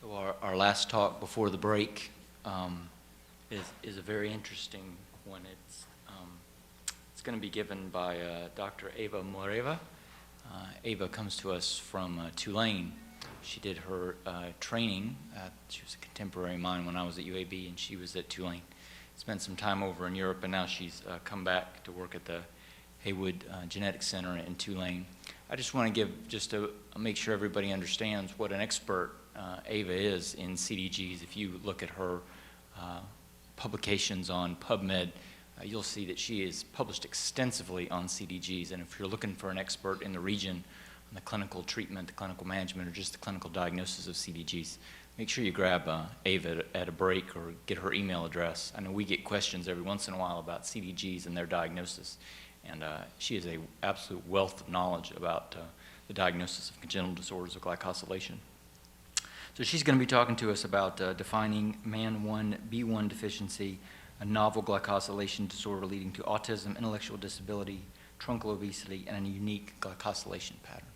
So our last talk before the break is a very interesting one. It's going to be given by Dr. Eva Morava. Eva comes to us from Tulane. She did her training. She was a contemporary of mine when I was at UAB, and she was at Tulane. Spent some time over in Europe, and now she's come back to work at the Haywood Genetics Center in Tulane. I just want to give make sure everybody understands what an expert Eva is in CDGs. If you look at her publications on PubMed, you'll see that she is published extensively on CDGs. And if you're looking for an expert in the region on the clinical treatment, the clinical management, or just the clinical diagnosis of CDGs, make sure you grab Eva at a break or get her email address. I know we get questions every once in a while about CDGs and their diagnosis. And she is an absolute wealth of knowledge about the diagnosis of congenital disorders of glycosylation. So she's going to be talking to us about defining MAN1B1 deficiency, a novel glycosylation disorder leading to autism, intellectual disability, truncal obesity, and a unique glycosylation pattern.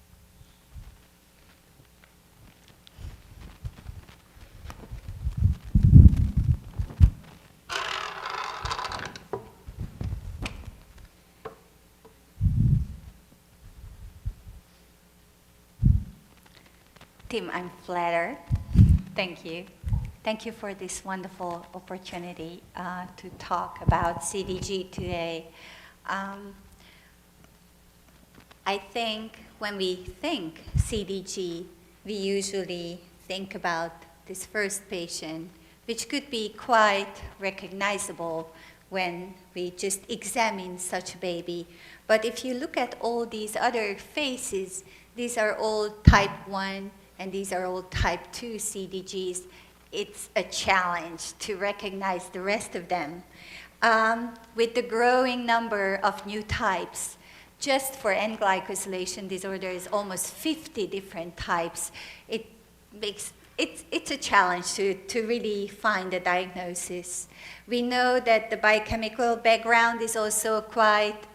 Tim, I'm flattered. Thank you. Thank you for this wonderful opportunity to talk about CDG today. I think when we think CDG, we usually think about this first patient, which could be quite recognizable when we just examine such a baby. But if you look at all these other faces, these are all type 1, and these are all type 2 CDGs. It's a challenge to recognize the rest of them. With the growing number of new types, just for N-glycosylation disorder is almost 50 different types. It's a challenge to really find a diagnosis. We know that the biochemical background is also quite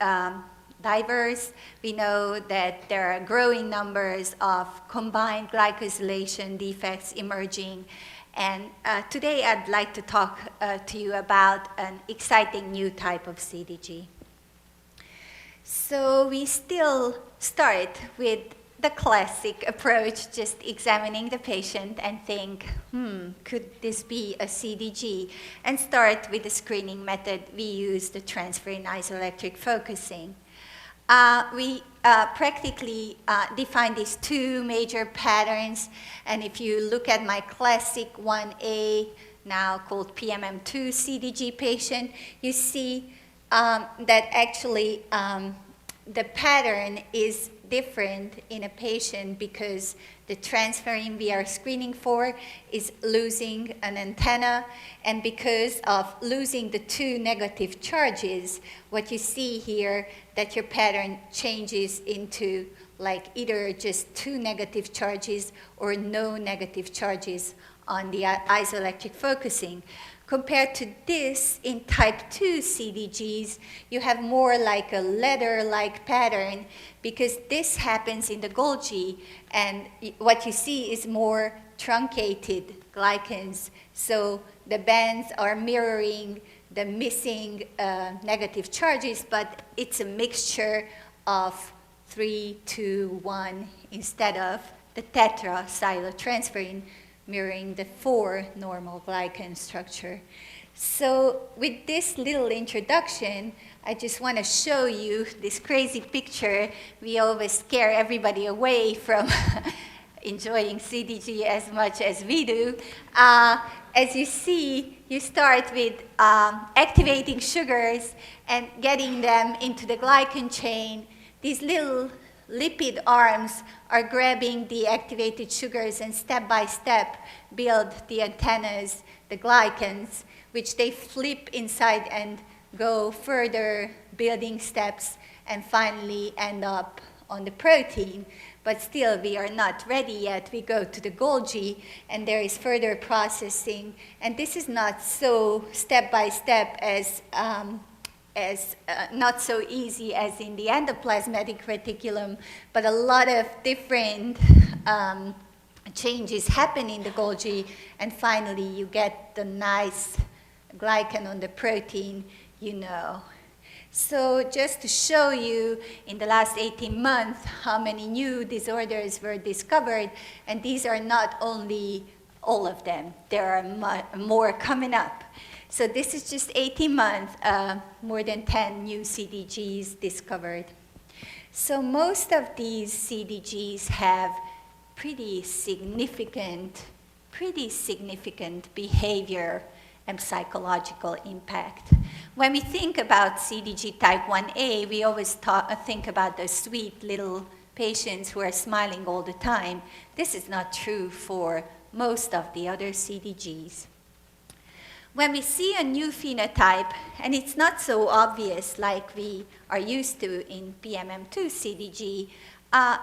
diverse. We know that there are growing numbers of combined glycosylation defects emerging. And today I'd like to talk to you about an exciting new type of CDG. So we still start with the classic approach, just examining the patient and think, could this be a CDG? And start with the screening method. We use the transferrin isoelectric focusing. We practically define these two major patterns. And if you look at my classic 1A, now called PMM2 CDG patient, you see that actually the pattern is different in a patient because the transferrin we are screening for is losing an antenna, and because of losing the two negative charges, what you see here, that your pattern changes into like either just two negative charges or no negative charges on the isoelectric focusing. Compared to this, in type 2 CDGs, you have more like a letter-like pattern because this happens in the Golgi, and what you see is more truncated glycans. So the bands are mirroring the missing negative charges, but it's a mixture of 3, 2, 1 instead of the tetrasilotransferrin mirroring the 4 normal glycan structure. So with this little introduction, I just want to show you this crazy picture. We always scare everybody away from enjoying CDG as much as we do. As you see, you start with activating sugars and getting them into the glycan chain. These little lipid arms are grabbing the activated sugars and step by step build the antennas, the glycans, which they flip inside and go further building steps and finally end up on the protein. But still, we are not ready yet. We go to the Golgi, and there is further processing. And this is not so step by step as not so easy as in the endoplasmatic reticulum, but a lot of different changes happen in the Golgi, and finally you get the nice glycan on the protein, you know. So just to show you in the last 18 months how many new disorders were discovered, and these are not only all of them, there are more coming up. So this is just 18 months, more than 10 new CDGs discovered. So most of these CDGs have pretty significant behavior and psychological impact. When we think about CDG type 1A, we always think about the sweet little patients who are smiling all the time. This is not true for most of the other CDGs. When we see a new phenotype, and it's not so obvious like we are used to in PMM2 CDG,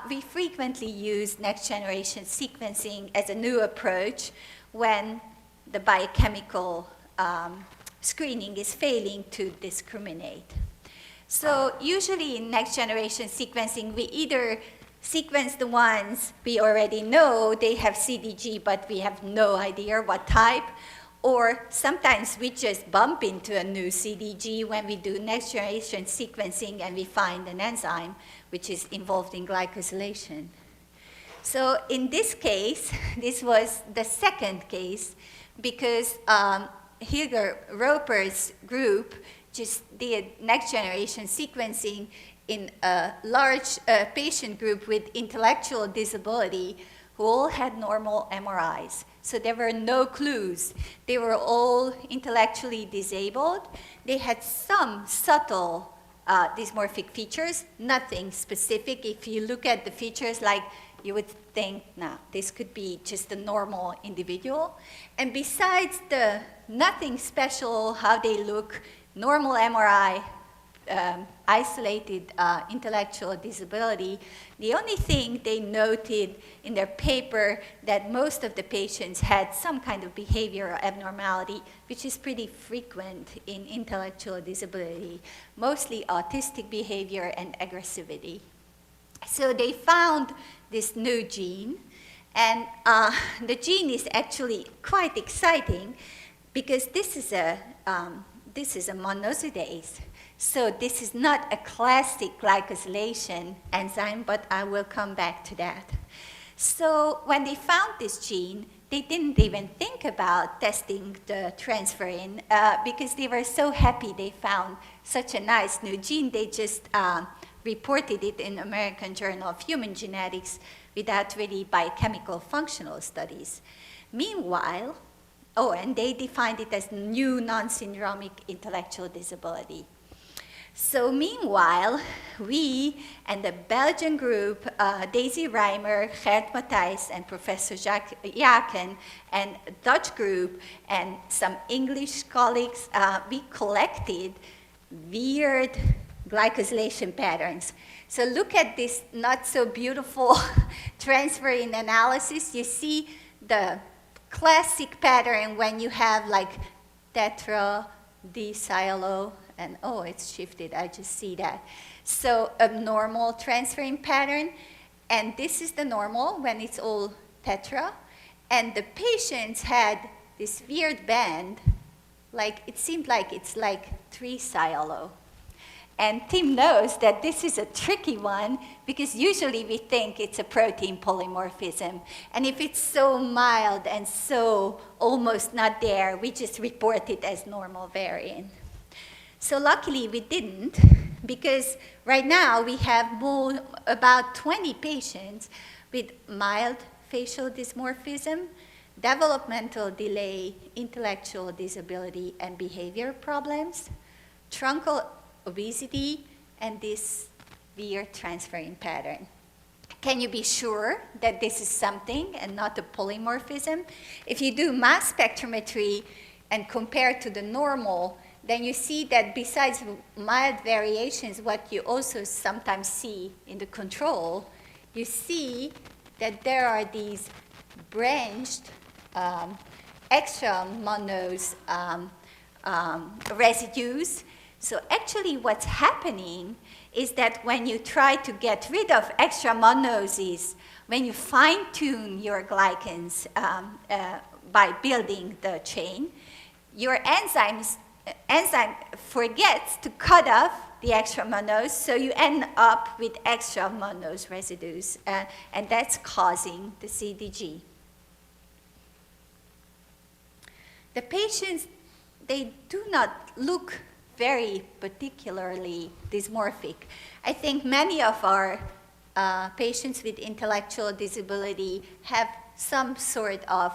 we frequently use next-generation sequencing as a new approach when the biochemical screening is failing to discriminate. So usually in next-generation sequencing, we either sequence the ones we already know they have CDG, but we have no idea what type, or sometimes we just bump into a new CDG when we do next-generation sequencing and we find an enzyme which is involved in glycosylation. So in this case, this was the second case because Hilger Roper's group just did next-generation sequencing in a large patient group with intellectual disability who all had normal MRIs. So there were no clues. They were all intellectually disabled. They had some subtle dysmorphic features, nothing specific. If you look at the features, like you would think, nah, this could be just a normal individual. And besides the nothing special, how they look, normal MRI, isolated intellectual disability, the only thing they noted in their paper that most of the patients had some kind of behavioral abnormality, which is pretty frequent in intellectual disability, mostly autistic behavior and aggressivity. So they found this new gene, and the gene is actually quite exciting because this is a monosidase. So this is not a classic glycosylation enzyme, but I will come back to that. So when they found this gene, they didn't even think about testing the transferrin because they were so happy they found such a nice new gene. They just reported it in American Journal of Human Genetics without really biochemical functional studies. Meanwhile, and they defined it as new non-syndromic intellectual disability. So meanwhile, we and the Belgian group, Daisy Reimer, Gert Matthijs, and Professor Jacques Jaken, and Dutch group, and some English colleagues, we collected weird glycosylation patterns. So look at this not so beautiful transferrin analysis. You see the classic pattern when you have like tetra, disillo, and oh, it's shifted, I just see that. So abnormal transferrin pattern, and this is the normal when it's all tetra, and the patients had this weird band, like it seemed like it's like 3-sialo. And Tim knows that this is a tricky one because usually we think it's a protein polymorphism. And if it's so mild and so almost not there, we just report it as normal variant. So luckily we didn't, because right now we have about 20 patients with mild facial dysmorphism, developmental delay, intellectual disability, and behavior problems, truncal obesity, and this weird transferrin pattern. Can you be sure that this is something and not a polymorphism? If you do mass spectrometry and compare to the normal, then you see that besides mild variations, what you also sometimes see in the control, you see that there are these branched extra monos residues. So actually what's happening is that when you try to get rid of extramonoses, when you fine-tune your glycans by building the chain, your enzyme forgets to cut off the extramonose, so you end up with extramonose residues, and that's causing the CDG. The patients, they do not look very particularly dysmorphic. I think many of our patients with intellectual disability have some sort of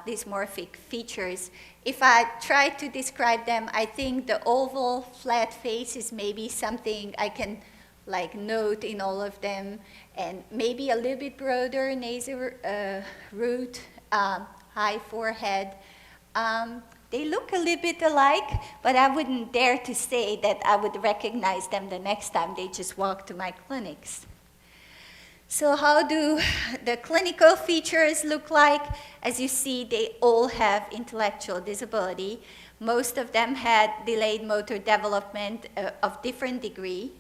dysmorphic features. If I try to describe them, I think the oval flat face is maybe something I can like note in all of them, and maybe a little bit broader nasal root, high forehead. They look a little bit alike, but I wouldn't dare to say that I would recognize them the next time they just walk to my clinics. So how do the clinical features look like? As you see, they all have intellectual disability. Most of them had delayed motor development of different degree.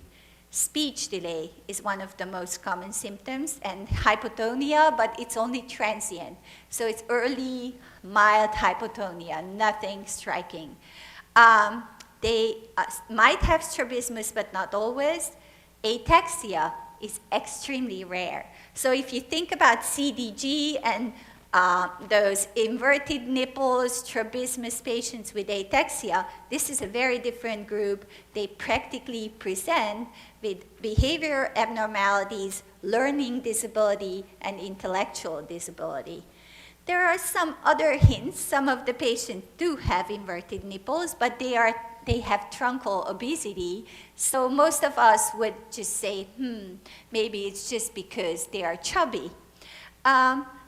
Speech delay is one of the most common symptoms, and hypotonia, but it's only transient. So it's early, mild hypotonia, nothing striking. They might have strabismus, but not always. Ataxia is extremely rare. So if you think about CDG and those inverted nipples, strabismus patients with ataxia, this is a very different group. They practically present with behavior abnormalities, learning disability, and intellectual disability. There are some other hints. Some of the patients do have inverted nipples, but they have truncal obesity. So most of us would just say, maybe it's just because they are chubby.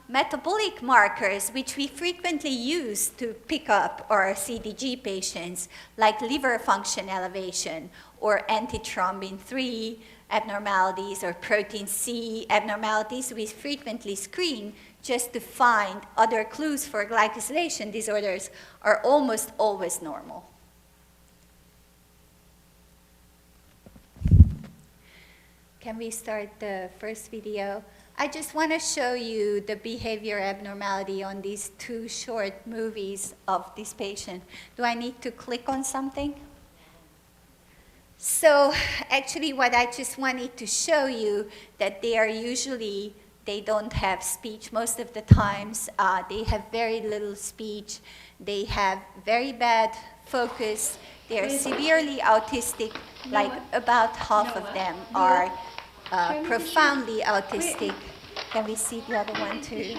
Metabolic markers, which we frequently use to pick up our CDG patients, like liver function elevation or antithrombin 3 abnormalities or protein C abnormalities, we frequently screen just to find other clues for glycosylation disorders, are almost always normal. Can we start the first video? I just want to show you the behavior abnormality on these 2 short movies of this patient. Do I need to click on something? So actually what I just wanted to show you, that they are usually, they don't have speech most of the times. They have very little speech. They have very bad focus. They are severely autistic, like about half of them are profoundly autistic. Can we see the other one too?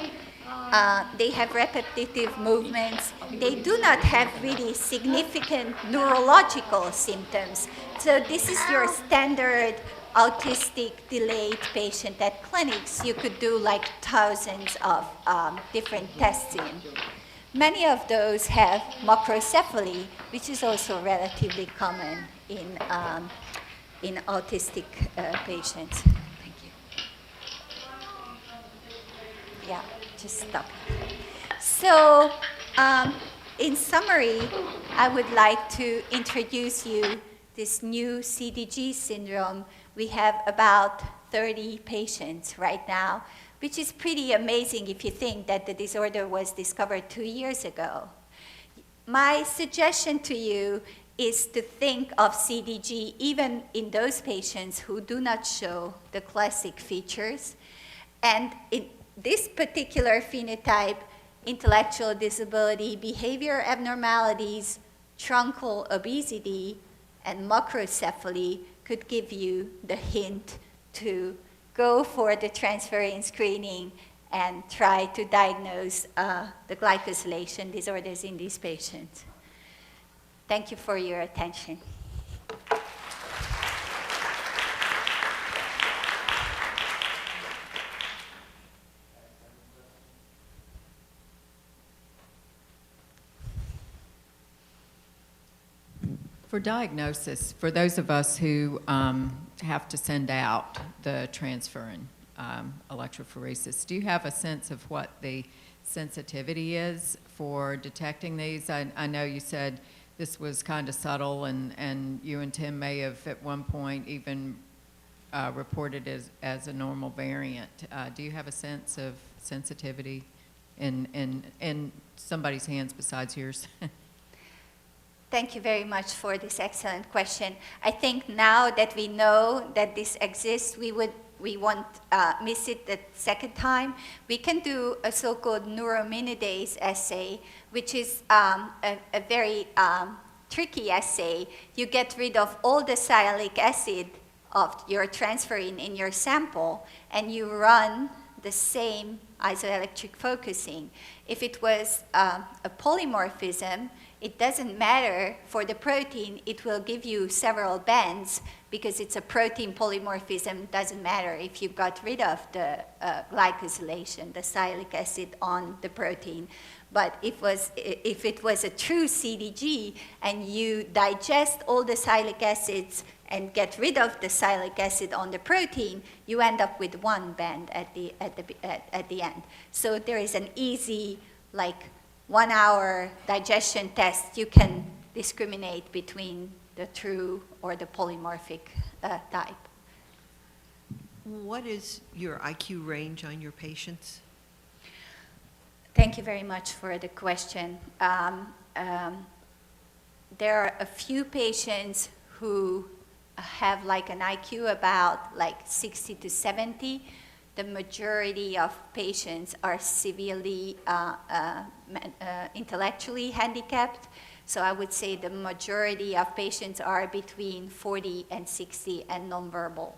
They have repetitive movements. They do not have really significant neurological symptoms. So this is your standard autistic delayed patient at clinics. You could do like thousands of different tests in. Many of those have macrocephaly, which is also relatively common in autistic patients. Thank you. Yeah, just stop. So in summary, I would like to introduce you this new CDG syndrome. We have about 30 patients right now, which is pretty amazing if you think that the disorder was discovered 2 years ago. My suggestion to you is to think of CDG even in those patients who do not show the classic features. And in this particular phenotype, intellectual disability, behavior abnormalities, truncal obesity, and macrocephaly could give you the hint to go for the transferrin screening and try to diagnose the glycosylation disorders in these patients. Thank you for your attention. For diagnosis, for those of us who have to send out the transferrin electrophoresis, do you have a sense of what the sensitivity is for detecting these? I know you said this was kind of subtle, and you and Tim may have at one point even reported as a normal variant. Do you have a sense of sensitivity in somebody's hands besides yours? Thank you very much for this excellent question. I think now that we know that this exists, we won't miss it the second time. We can do a so-called neuraminidase assay, which is a very tricky assay. You get rid of all the sialic acid of your transferrin in your sample, and you run the same isoelectric focusing. If it was a polymorphism, it doesn't matter for the protein. It will give you several bands because it's a protein polymorphism. Doesn't matter if you got rid of the glycosylation, the sialic acid on the protein. But if it was a true CDG and you digest all the sialic acids and get rid of the sialic acid on the protein, you end up with one band at the end. So there is an easy, like, 1 hour digestion test. You can discriminate between the true or the polymorphic type. What is your IQ range on your patients? Thank you very much for the question. There are a few patients who have like an IQ about like 60 to 70. The majority of patients are severely intellectually handicapped. So I would say the majority of patients are between 40 and 60 and nonverbal.